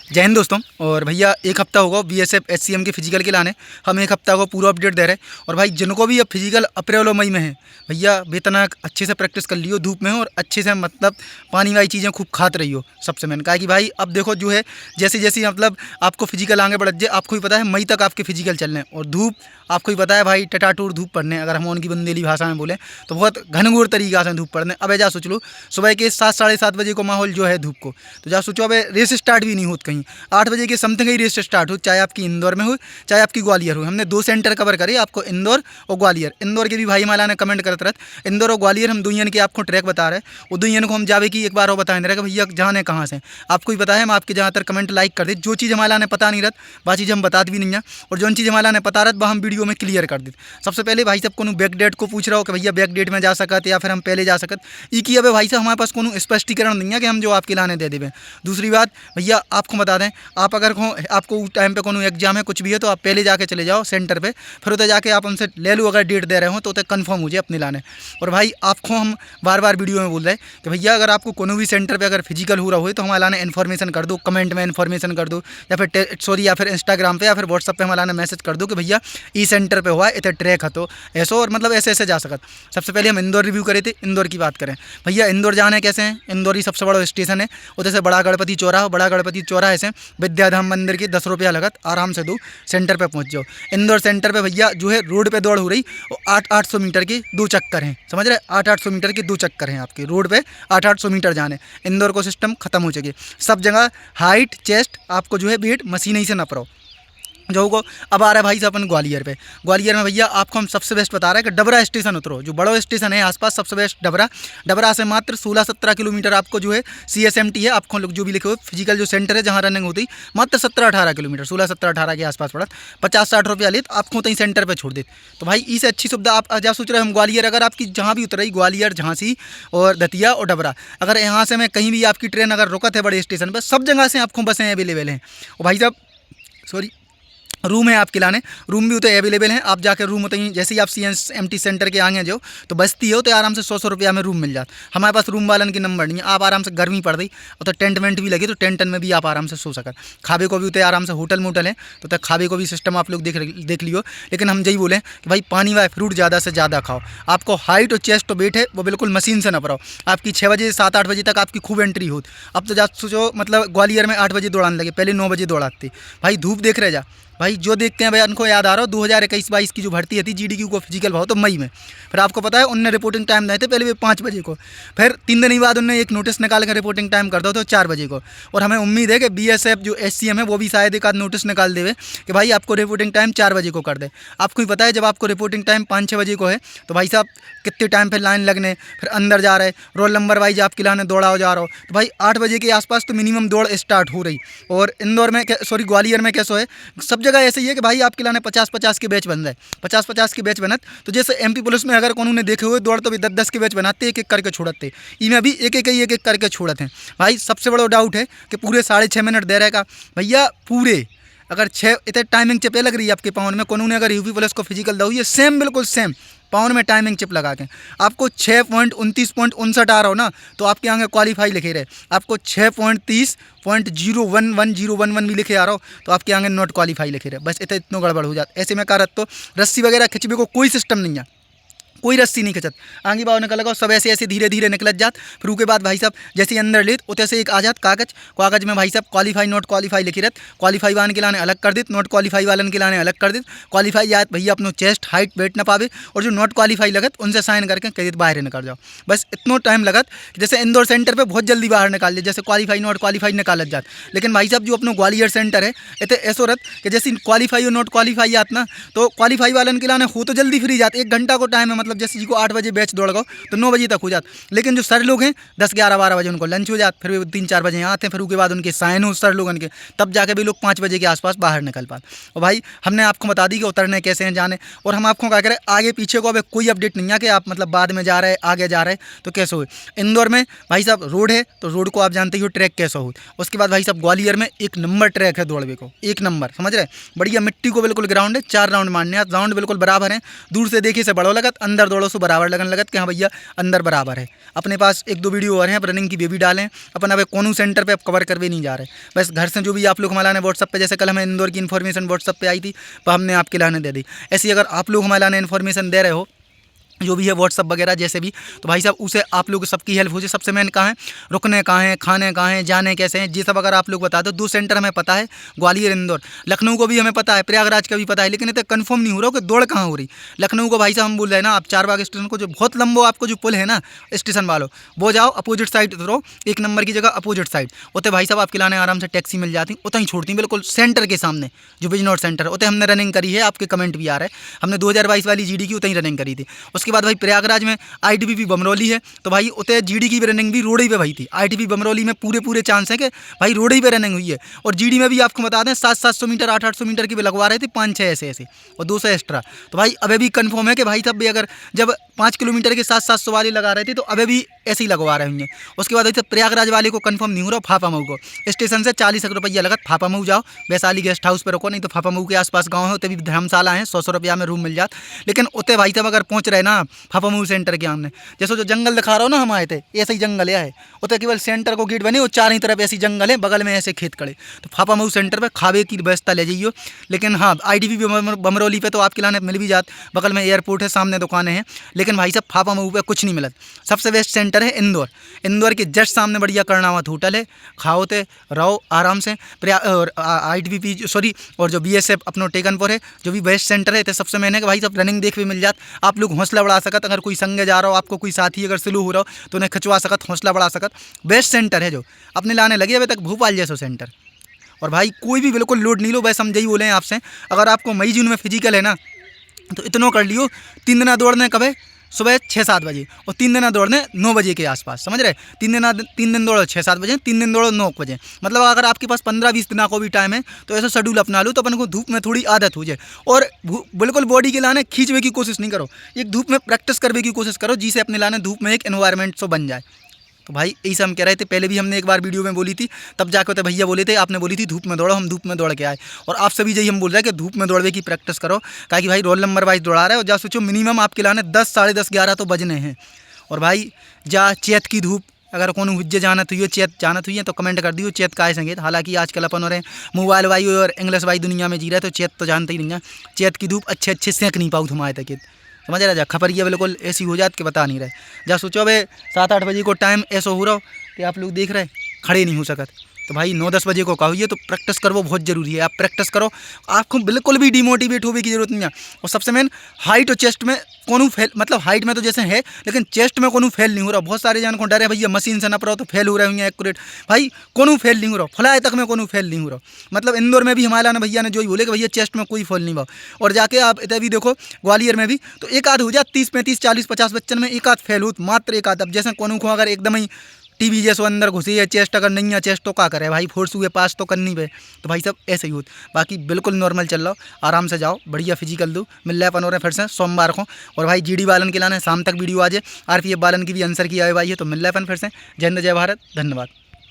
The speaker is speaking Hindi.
जय हिंद दोस्तों। और भैया एक हफ्ता होगा बीएसएफ एचसीएम के फिजिकल के लाने, हम एक हफ्ता को पूरा अपडेट दे रहे हैं। और भाई जिनको भी अब फिजिकल अप्रैल और मई में है, भैया बेतना अच्छे से प्रैक्टिस कर लियो धूप में, और अच्छे से मतलब पानी वाली चीज़ें खूब खाते रहियो। सबसे मेन कहा कि भाई अब देखो जो है जैसे जैसे मतलब आपको फिजिकल आगे बढ़ जाए, आपको भी पता है मई तक आपके फिजिकल चलने, और धूप आपको ही पता है भाई टटाटूर धूप पड़ने, अगर हम उनकी बुंदेली भाषा में बोलें तो बहुत घनघोर तरीका से धूप पड़ने। अब जा सोच लो सुबह के 7 साढ़े 7 बजे को माहौल जो है धूप को, तो जा सोचो अब रेस स्टार्ट भी नहीं होती कहीं, 8 बजे के समथिंग ही रेस स्टार्ट हो, चाहे आपकी इंदौर में हो चाहे आपकी ग्वालियर हो। हमने 2 सेंटर कवर करे आपको, इंदौर और ग्वालियर। इंदौर के भी भाई माला ने कमेंट करते रहते, इंदौर और ग्वालियर हम दुनिया के आपको ट्रैक बता रहे हैं, वो दुनिया को हम जावे की एक बार और बता नहीं रहे कि भैया जाने कहाँ से। आपको ही पता है, हम आपके जहाँ तक कमेंट लाइक कर दे, जो चीज़ हमारा ने पता नहीं रहती वह चीज़ हम बता भी नहीं है, और जो चीज़ हमारा ने पता रहता वह हम वीडियो में क्लियर कर देते। सबसे पहले भाई साहब को बैक डेट को पूछ रहा हो कि भैया बैक डेट में जा सकते या फिर हम पहले जा सकते, ई की अब भाई साहब हमारे पास कोनो स्पष्टीकरण नहीं है कि हम जो आपके लाने दे देवें। दूसरी बात भैया आपको बता दें, आप अगर आपको टाइम पे कोनो एग्जाम है कुछ भी है तो आप पहले जाके चले जाओ सेंटर पे, फिर उधर जाके आप हमसे ले लो, अगर डेट दे रहे हो तो उधर कन्फर्म हो जाए अपने लाने। और भाई आपको हम बार बार वीडियो में बोल रहे हैं कि भैया अगर आपको कोनो भी सेंटर पे अगर फिजिकल हो रहा हो तो हमारे लाने इन्फॉर्मेशन कर दो, कमेंट में इन्फॉर्मेशन कर दो, या फिर या फिर इंस्टाग्राम पे या फिर व्हाट्सअप पे हमारे लाने मैसेज कर दो कि भैया ई सेंटर पे हुआ इतने ट्रैक है, तो ऐसा और मतलब ऐसे ऐसे जा सकत। सबसे पहले हम इंदौर रिव्यू करे थे, इंदौर की बात करें भैया, इंदौर जाने कैसे हैं, इंदौर ही सबसे बड़ा स्टेशन है, उधर से बड़ा गणपति चौराहे से विद्याधाम मंदिर के 10 रुपया लगत, आराम से दो सेंटर पे पहुंच जाओ। इंदौर सेंटर पे भैया जो है रोड पे दौड़ हो रही, और 800 मीटर के 2 चक्कर हैं, समझ रहे, 800 मीटर के 2 चक्कर हैं आपके रोड पे, 800 मीटर जाने। इंदौर को सिस्टम खत्म हो चुके, सब जगह हाइट चेस्ट आपको जो है वेट मशीन ही से ना पड़ो जो को। अब आ रहा है भाई साहब अपन ग्वालियर पे। ग्वालियर में भैया आपको हम सबसे बेस्ट बता रहे हैं कि डबरा स्टेशन उतरो, जो बड़ा स्टेशन है आसपास सबसे बेस्ट डबरा। डबरा से मात्र 16-17 किलोमीटर आपको जो है CSMT है, आपको लोग जो भी लिखे हो फिजिकल जो सेंटर है जहाँ रनिंग होती, मात्र 17-18 किलोमीटर, 16-17-18 के आसपास पड़ा, 50-60 रुपया लेते आपको वहीं सेंटर पर छोड़ देते। तो भाई इससे अच्छी सुविधा आप जहाँ सोच रहे हो हम ग्वालियर, अगर आपकी जहाँ भी उतरी ग्वालियर झांसी और दतिया और डबरा, अगर यहाँ से मैं कहीं भी आपकी ट्रेन अगर रुकत है बड़े स्टेशन पर, सब जगह से आपको बसें अवेलेबल हैं। और भाई साहब सॉरी रूम है आपके लाने, रूम भी उतने अवेलेबल हैं, आप जाकर रूम होते ही जैसे ही आप CSMT सेंटर के आगे जो तो बस्ती हो तो आराम से 100 रुपया में रूम मिल जाता। हमारे पास रूम वालन की नंबर नहीं है, आप आराम से गर्मी पड़ गई और तो टेंट वेंट भी लगे तो टेंट में भी आप आराम से सो सकते। खाबे को भी उतने आराम से होटल मोटल है तो तक खाबे को भी सिस्टम आप लोग देख लियो। लेकिन हम यही बोलें कि भाई पानी वाले फ्रूट ज़्यादा से ज़्यादा खाओ, आपको हाइट और चेस्ट और वेट है वो बिल्कुल मशीन से ना पड़ाओ। आपकी 6 बजे 7-8 बजे तक आपकी खूब एंट्री होती, अब तो जा सोचो मतलब ग्वालियर में 8 बजे दौड़ाने लगे, पहले 9 बजे दौड़ाती। भाई धूप देख रहे जा भाई, जो देखते हैं भाई उनको याद आ रहा हो 2021-22 की जो भर्ती थी GDQ को फिजिकल भाव तो मई में, फिर आपको पता है उनने रिपोर्टिंग टाइम दिए थे पहले 5 बजे को, फिर 3 दिन बाद उनने एक नोटिस निकाल कर रिपोर्टिंग टाइम कर दो तो 4 बजे को। और हमें उम्मीद है कि BSF जो SCM है वो भी शायद एक आध नोटिस निकाल देवे कि भाई आपको रिपोर्टिंग टाइम 4 बजे को कर दे। आपको ही पता है जब आपको रिपोर्टिंग टाइम 5-6 बजे को है तो भाई साहब कितने टाइम पर लाइन लगने, फिर अंदर जा रहे रोल नंबर वाइज आपकी लाने दौड़ा हो जा रहा हो, तो भाई 8 बजे के आसपास तो मिनिमम दौड़ स्टार्ट हो रही। और इंदौर में सॉरी ग्वालियर में कैसे है, सब जगह ऐसे ही है कि भाई आपके लाने 50-50 के बैच बन रहे, 50-50 के बैच बनत। तो जैसे MP पुलिस में अगर उन्होंने देखे हुए दौड़ तो भी 10-10 के बैच बनाते, एक एक करके छोड़ते, इनमें भी एक एक करके छोड़ते हैं। भाई सबसे बड़ा डाउट है कि पूरे 6.5 मिनट दे रहेगा भैया, पूरे अगर 6 इतने टाइमिंग चिप लग रही है आपके पाउन में, उन्होंने अगर UP पुलिस को फिजिकल दो ये सेम बिल्कुल सेम पाउन में टाइमिंग चिप लगा के आपको 6.29.59 आ रहा हो ना तो आपके आगे क्वालिफाई लिखे रहे, आपको 6.30.011 भी लिखे आ रहा हो तो आपके आगे नॉट क्वालिफाई लिखे रहे, बस इतना गड़बड़ हो जाता। ऐसे में कारत तो रस्सी वगैरह खिंचने को कोई सिस्टम नहीं है, कोई रस्सी नहीं खिंचत, आगे बाव निकल लगाओ, सब ऐसे ऐसे धीरे धीरे निकलत जात। फिर उसके बाद भाई साहब जैसे ही अंदर लेत उतने से एक आ जात कागज में भाई साहब क्वालिफाई नॉट क्वालिफाई लिखी रहत, क्वालिफाई वालन के लाने अलग कर देत, नॉट क्वालिफाई वालन के लाने अलग कर देत। क्वालिफाई आयत भैया अपनो चेस्ट हाइट वेट ना पावे, और जो नॉट क्वालिफाई लगत उनसे साइन करके कह देत बाहर निकल जाओ। बस इतना टाइम लगत कि जैसे इंदौर सेंटर पर बहुत जल्दी बाहर निकाल दे, जैसे क्वालिफाई नॉट क्वालिफाई निकालत जात। लेकिन भाई साहब जो अपनो ग्वालियर सेंटर है इतने ऐसो रत कि जैसे क्वालिफाई और नॉट क्वालिफाई आत ना तो क्वालिफाई वालन के लाने हो तो जल्दी फ्री जात, 1 घंटा को टाइम है, मतलब जैसे जी को 8 बजे बैच दौड़ गो तो 9 बजे तक हो जाता। लेकिन जो सर लोग हैं 10-11-12 बजे उनको लंच हो जाता, फिर वे 3-4 बजे यहाँ आते हैं, फिर उसके बाद उनके साइन हो सर लोगों के, तब जाके भी लोग 5 बजे के आसपास बाहर निकल पाते। और भाई हमने आपको बता दी कि उतरने कैसे हैं जाने, और हम आपको क्या करें आगे पीछे को अब कोई अपडेट नहीं है कि आप मतलब बाद में जा रहे हैं आगे जा रहे हैं तो कैसे हो। इंदौर में भाई साहब रोड है तो रोड को आप जानते हो ट्रैक कैसा हो, उसके बाद भाई साहब ग्वालियर में 1 नंबर ट्रैक है दौड़वे को, 1 नंबर, समझ रहे, बढ़िया मिट्टी को बिल्कुल ग्राउंड है, 4 राउंड मारने, राउंड बिल्कुल बराबर है, दूर से देखे से बड़ा लगत, अंदर अंदर दौड़ो सो बराबर लगन लगत कि हाँ भैया अंदर बराबर है। अपने पास 1-2 वीडियो और हैं रनिंग की, वे भी डालें अपन। अब कोनू सेंटर पे अब कवर करवे नहीं जा रहे, बस घर से जो भी आप लोग हमारे लाने व्हाट्सअप पे, जैसे कल हमें इंदौर की इन्फॉर्मेशन व्हाट्सअप पे आई थी तो हमने आपके लाने दे दी। ऐसी अगर आप लोग हमारे लाने इन्फॉर्मेशन दे रहे हो जो भी है व्हाट्सअप वगैरह जैसे भी, तो भाई साहब उसे आप लोग सबकी हेल्प हो जाए। सबसे मेन कहाँ है, रुकने कहाँ है, खाने कहाँ है, जाने कैसे हैं, ये सब अगर आप लोग बता दो। 2 सेंटर हमें पता है, ग्वालियर इंदौर। लखनऊ को भी हमें पता है, प्रयागराज का भी पता है, लेकिन इतना कंफर्म नहीं हो रहा कि दौड़ कहाँ हो रही। लखनऊ को भाई साहब हम बोल रहे हैं ना, आप चारबाग स्टेशन को जो बहुत लंबा आपको जो पुल है ना स्टेशन वालों, वो जाओ अपोजिट साइड उतरो, 1 नंबर की जगह अपोजिट साइड, उतने भाई साहब आपके लाने आराम से टैक्सी मिल जाती, उतना ही छोड़ती बिल्कुल सेंटर के सामने जो बिजनौर सेंटर, उतने हमने रनिंग करी है। आपके कमेंट भी आ रहे हैं, हमने 2022 वाली जीडी की उतनी रनिंग करी थी। उसके बाद भाई प्रयागराज में आईटीबीपी बमरौली है, तो भाई उतने जीडी की भी रनिंग भी रोड ही पे भाई थी। आईटीबी बमरौली में पूरे चांस है कि भाई रोड ही पे रनिंग हुई है। और जीडी में भी आपको बता दें 700-700 मीटर 800-800 मीटर की भी लगवा रहे थे, 5-6 ऐसे और 200 एक्स्ट्रा। तो भाई अभी भी कंफर्म है कि भाई तब भी अगर जब 5 किलोमीटर के 700-700 वाले लगा रहे थे तो अभी भी ऐसे ही लगवा रहे होंगे। उसके बाद वैसे प्रयागराज वाले को कंफर्म नहीं हो रहा। फाफा मऊ को स्टेशन से 40 रुपया लगत, फाफा मऊ जाओ, वैशाली गेस्ट हाउस पर रुको, नहीं तो फाफा मऊ के आसपास गाँव है उतने भी धर्मशाला है, 100 रुपया में रूम मिल जात। लेकिन उतने भाई साहब अगर पहुँच रहे ना फाफा मऊ सेंटर के सामने, जैसे जो जंगल दिखा रहा हो ना हम आए थे, ऐसे ही जंगल है उतने, केवल सेंटर को गेट बने और चारों तरफ ऐसी जंगल है, बगल में ऐसे खेत खड़े। तो फाफा मऊ सेंटर पे खावे की व्यवस्था ले जाइयो। लेकिन हाँ आईटीबी बमरौली पे तो आपके लाने मिल भी जात, बगल में एयरपोर्ट है, सामने दुकानें हैं। लेकिन भाई साहब फाफा मऊ पे कुछ नहीं मिलत। सबसे बेस्ट सेंटर है इंदौर। इंदौर के जस्ट सामने बढ़िया कर्णावत होटल है, खाओ ते रहो आराम से। और आईटीबी सॉरी और जो बीएसएफ अपनो टेकनपुर है जो भी बेस्ट सेंटर है, तो सबसे मैंने कि भाई सब रनिंग देख भी मिल जात। आप लोग हौसला बढ़ा सकत, अगर कोई संगे जा रहा हो, आपको कोई साथी अगर स्लो हो रहा हो तो उन्हें खिंचवा सकत, हौसला बढ़ा सकत। बेस्ट सेंटर है जो अपने लाने लगे अभी तक भोपाल जैसा सेंटर। और भाई कोई भी बिल्कुल लोड नहीं लो, वैसे हम यही बोले हैं आपसे, अगर आपको मई जून में फिजिकल है ना तो इतना कर लियो। 3 दिन दौड़ने कब है, सुबह 6-7 बजे, और 3 दिन दौड़ने 9 बजे के आसपास, समझ रहे। 3 दिन दौड़ो 6-7 बजे, 3 दिन दौड़ो 9 बजे। मतलब अगर आपके पास 15-20 दिन को भी टाइम है तो ऐसा शेड्यूल अपना लो तो अपन को धूप में थोड़ी आदत हो जाए। और बिल्कुल बॉडी के लाने खींचने की कोशिश नहीं करो, एक धूप में प्रैक्टिस करने की कोशिश करो, जिसे अपने लाने धूप में एक एनवायरनमेंट सो बन जाए। तो भाई यही से हम कह रहे थे, पहले भी हमने एक बार वीडियो में बोली थी, तब जाकर तो भैया बोले थे आपने बोली थी धूप में दौड़ो, हम धूप में दौड़ के आए। और आप सभी यही हम बोल रहे हैं कि धूप में दौड़ने की प्रैक्टिस करो, क्या कि भाई रोल नंबर वाइज दौड़ा रहे हो। जा सोचो मिनिमम आपके लाने 10, साढ़े 10, 11 तो बजने हैं। और भाई जा चैत की धूप, अगर कौन हुज्जे जानत हुई चैत जानत हुई है तो कमेंट कर दियो चैत का संगीत। हालांकि आजकल अपन और मोबाइल वाई और इंग्लिश वाई दुनिया में जी रहे तो चैत तो जानते ही नहीं है। चैत की धूप अच्छे सेंक नहीं पाऊँ तुम्हारे तक, समझ रहा जा। खपरिया बिल्कुल ऐसी हो जात कि बता नहीं रहे। जा सोचो भाई 7-8 बजे को टाइम ऐसा हो रहा हो कि आप लोग देख रहे खड़े नहीं हो सकत, तो भाई 9-10 बजे को कहो ये तो प्रैक्टिस करो, बहुत ज़रूरी है। आप प्रैक्टिस करो, आपको बिल्कुल भी डिमोटिवेट होने की जरूरत नहीं है। और सबसे मेन हाइट और चेस्ट में कोनो फेल, मतलब हाइट में तो जैसे है लेकिन चेस्ट में कोनो फेल नहीं हो रहा। बहुत सारे जान को डर है भैया मशीन से नप रहा हो तो फेल हो रहे होंगे एक्यूरेट, भाई कोनो फेल नहीं हो रहा। फ्लाई तक में कोनो फेल नहीं हो रहा। मतलब इंदौर में भी हमारे ना भैया ने जो ही बोले कि भैया चेस्ट में कोई फेल नहीं हुआ। और जाके आप इधर भी देखो ग्वालियर में भी तो एक आध हो जाए 30-35, 40-50 बच्चन में एक आध फेल हो, मात्र एक आध। अब जैसे कोनो को अगर एकदम ही टीवी जैसे अंदर घुसी है, चेस्ट अगर नहीं है चेस्ट तो क्या करे भाई, फोर्स हुए पास तो करनी पे। तो भाई सब ऐसे ही होत, बाकी बिल्कुल नॉर्मल चल रहा हो, आराम से जाओ, बढ़िया फिजिकल दो। मिल रहा है अपन और फिर से सोमवार को। और भाई जीडी बालन के लाने शाम तक वीडियो आ जाए, आरपीएफ बालन की भी आंसर की आए भाई है, तो मिल रहा है अपन फिर से। जय हिंद जय भारत, धन्यवाद।